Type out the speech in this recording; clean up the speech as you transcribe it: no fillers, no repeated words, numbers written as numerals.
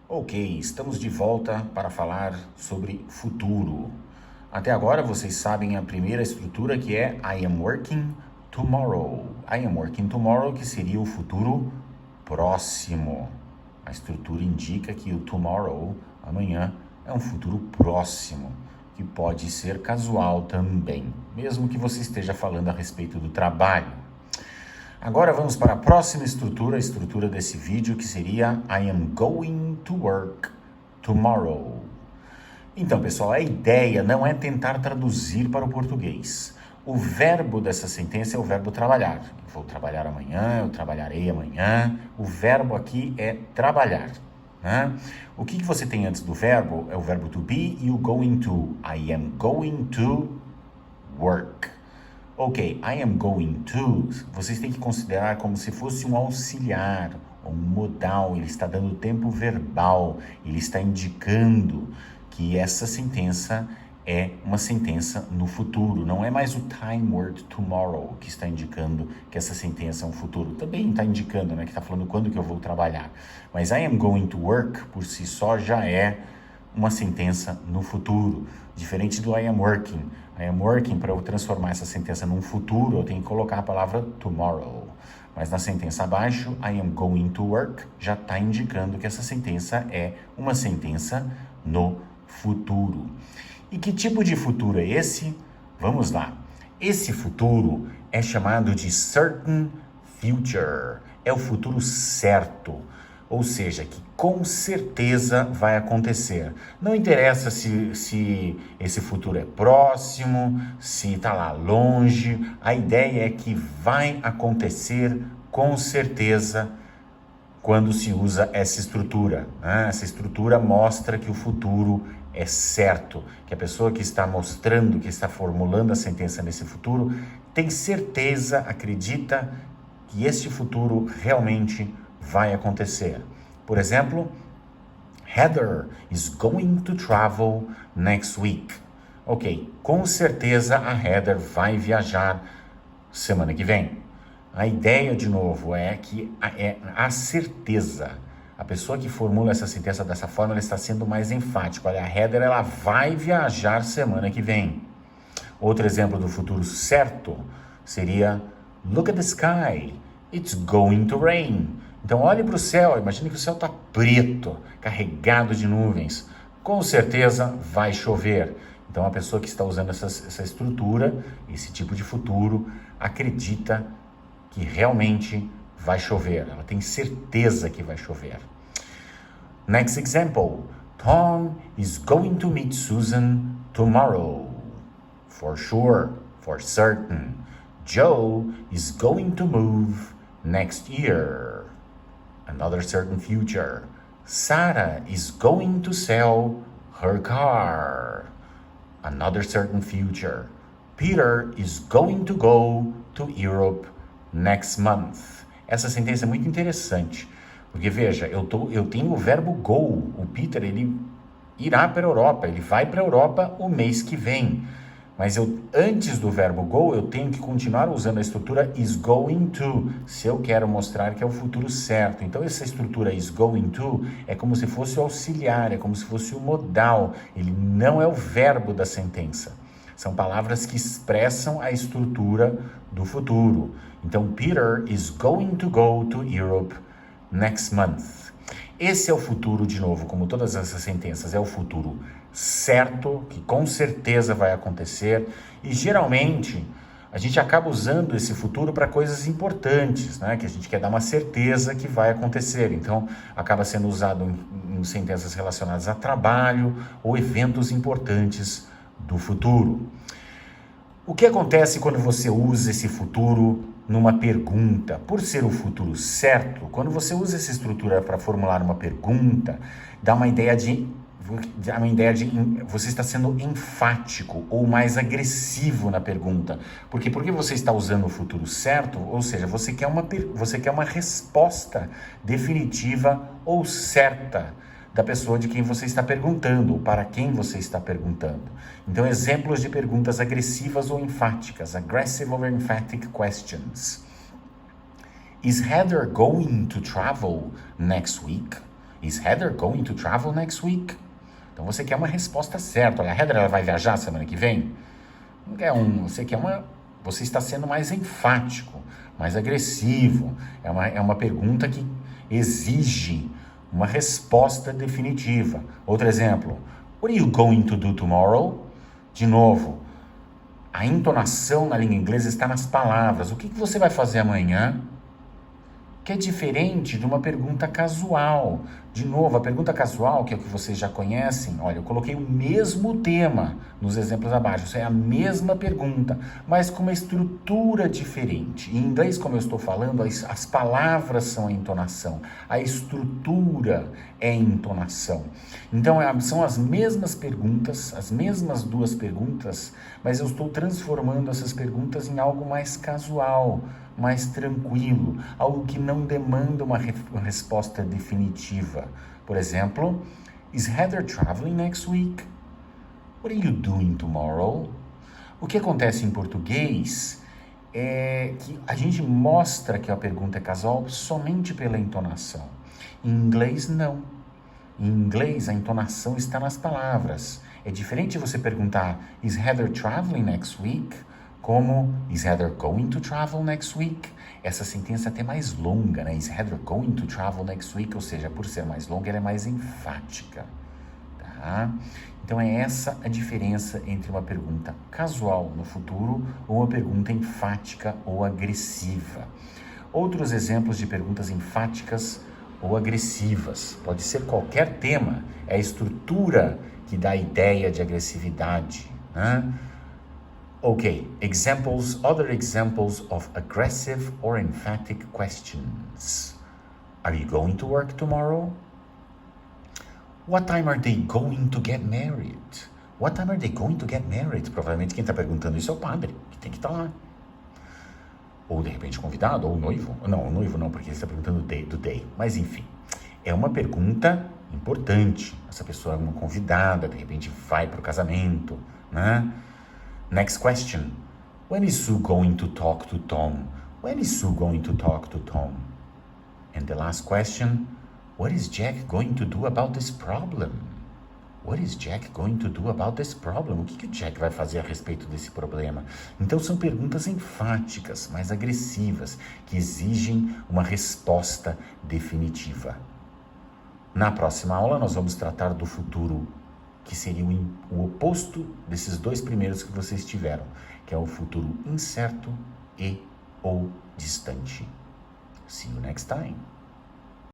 Ok, estamos de volta para falar sobre futuro. Até agora vocês sabem a primeira estrutura que é I am working tomorrow. I am working tomorrow, que seria o futuro próximo. A estrutura indica que o tomorrow, amanhã, é um futuro próximo, que pode ser casual também, mesmo que você esteja falando a respeito do trabalho. Agora vamos para a próxima estrutura, a estrutura desse vídeo, que seria I am going to work tomorrow. Então, pessoal, a ideia não é tentar traduzir para o português. O verbo dessa sentença é o verbo trabalhar. Eu vou trabalhar amanhã, eu trabalharei amanhã. O verbo aqui é trabalhar, né? O que você tem antes do verbo é o verbo to be e o going to. I am going to work. Ok, I am going to, vocês têm que considerar como se fosse um auxiliar, um modal, ele está dando tempo verbal, ele está indicando que essa sentença é uma sentença no futuro, não é mais o time word tomorrow que está indicando que essa sentença é um futuro. Também está indicando, né, que está falando quando que eu vou trabalhar. Mas I am going to work, por si só, já é uma sentença no futuro, diferente do I am working. I am working, para eu transformar essa sentença num futuro, eu tenho que colocar a palavra tomorrow. Mas na sentença abaixo, I am going to work, já está indicando que essa sentença é uma sentença no futuro. E que tipo de futuro é esse? Vamos lá. Esse futuro é chamado de certain future. É o futuro certo. Ou seja, que com certeza vai acontecer. Não interessa se esse futuro é próximo, se está lá longe, a ideia é que vai acontecer com certeza quando se usa essa estrutura, né? Essa estrutura mostra que o futuro é certo, que a pessoa que está mostrando, que está formulando a sentença nesse futuro, tem certeza, acredita que este futuro realmente vai acontecer. Por exemplo, Heather is going to travel next week. Ok, com certeza a Heather vai viajar semana que vem. A ideia, de novo, é que é a certeza. A pessoa que formula essa sentença dessa forma, ela está sendo mais enfática. Olha, a Heather, ela vai viajar semana que vem. Outro exemplo do futuro certo seria Look at the sky, it's going to rain. Então olhe para o céu, imagine que o céu está preto, carregado de nuvens. Com certeza vai chover. Então a pessoa que está usando essa estrutura, esse tipo de futuro, acredita que realmente vai chover. Ela tem certeza que vai chover. Next example. Tom is going to meet Susan tomorrow. For sure, for certain. Joe is going to move next year. Another certain future. Sarah is going to sell her car. Another certain future. Peter is going to go to Europe next month. Essa sentença é muito interessante, porque veja, eu tenho o verbo go. O Peter, ele irá para a Europa, ele vai para a Europa o mês que vem. Mas antes do verbo go, eu tenho que continuar usando a estrutura is going to, se eu quero mostrar que é o futuro certo. Então, essa estrutura is going to é como se fosse o auxiliar, é como se fosse o modal. Ele não é o verbo da sentença. São palavras que expressam a estrutura do futuro. Então, Peter is going to go to Europe next month. Esse é o futuro, de novo, como todas essas sentenças, é o futuro certo, que com certeza vai acontecer, e geralmente a gente acaba usando esse futuro para coisas importantes, né? Que a gente quer dar uma certeza que vai acontecer, então acaba sendo usado em sentenças relacionadas a trabalho ou eventos importantes do futuro. O que acontece quando você usa esse futuro numa pergunta? Por ser o futuro certo, quando você usa essa estrutura para formular uma pergunta, dá uma ideia de você está sendo enfático ou mais agressivo na pergunta. Porque você está usando o futuro certo, ou seja, você quer uma resposta definitiva ou certa da pessoa de quem você está perguntando, ou para quem você está perguntando. Então, exemplos de perguntas agressivas ou enfáticas, aggressive or emphatic questions. Is Heather going to travel next week? Is Heather going to travel next week? Então você quer uma resposta certa. Olha, a Heather ela vai viajar semana que vem? Não quer você está sendo mais enfático, mais agressivo. É uma pergunta que exige uma resposta definitiva. Outro exemplo. What are you going to do tomorrow? De novo, a entonação na língua inglesa está nas palavras. O que você vai fazer amanhã? Que é diferente de uma pergunta casual. De novo, a pergunta casual, que é o que vocês já conhecem, olha, eu coloquei o mesmo tema nos exemplos abaixo, isso é a mesma pergunta, mas com uma estrutura diferente. Em inglês, como eu estou falando, as palavras são a entonação, a estrutura é a entonação. Então, são as mesmas perguntas, as mesmas duas perguntas, mas eu estou transformando essas perguntas em algo mais casual, mais tranquilo, algo que não demanda uma resposta definitiva. Por exemplo, is Heather traveling next week? What are you doing tomorrow? O que acontece em português é que a gente mostra que a pergunta é casual somente pela entonação. Em inglês, não. Em inglês, a entonação está nas palavras. É diferente você perguntar, is Heather traveling next week? Como, is Heather going to travel next week? Essa sentença é até mais longa, né? Is Heather going to travel next week? Ou seja, por ser mais longa, ela é mais enfática, tá? Então, é essa a diferença entre uma pergunta casual no futuro ou uma pergunta enfática ou agressiva. Outros exemplos de perguntas enfáticas ou agressivas. Pode ser qualquer tema, é a estrutura que dá a ideia de agressividade, né? Okay, other examples of aggressive or emphatic questions. Are you going to work tomorrow? What time are they going to get married? What time are they going to get married? Provavelmente quem está perguntando isso é o padre, que tem que estar lá. Ou de repente convidado, ou o noivo. Não, o noivo não, porque ele está perguntando do day. Mas enfim, é uma pergunta importante. Essa pessoa é uma convidada, de repente vai para o casamento, né? Next question. When is Sue going to talk to Tom? When is Sue going to talk to Tom? And the last question. What is Jack going to do about this problem? What is Jack going to do about this problem? O que o Jack vai fazer a respeito desse problema? Então são perguntas enfáticas, mais agressivas, que exigem uma resposta definitiva. Na próxima aula nós vamos tratar do futuro, que seria o oposto desses dois primeiros que vocês tiveram, que é o futuro incerto e ou distante. See you next time.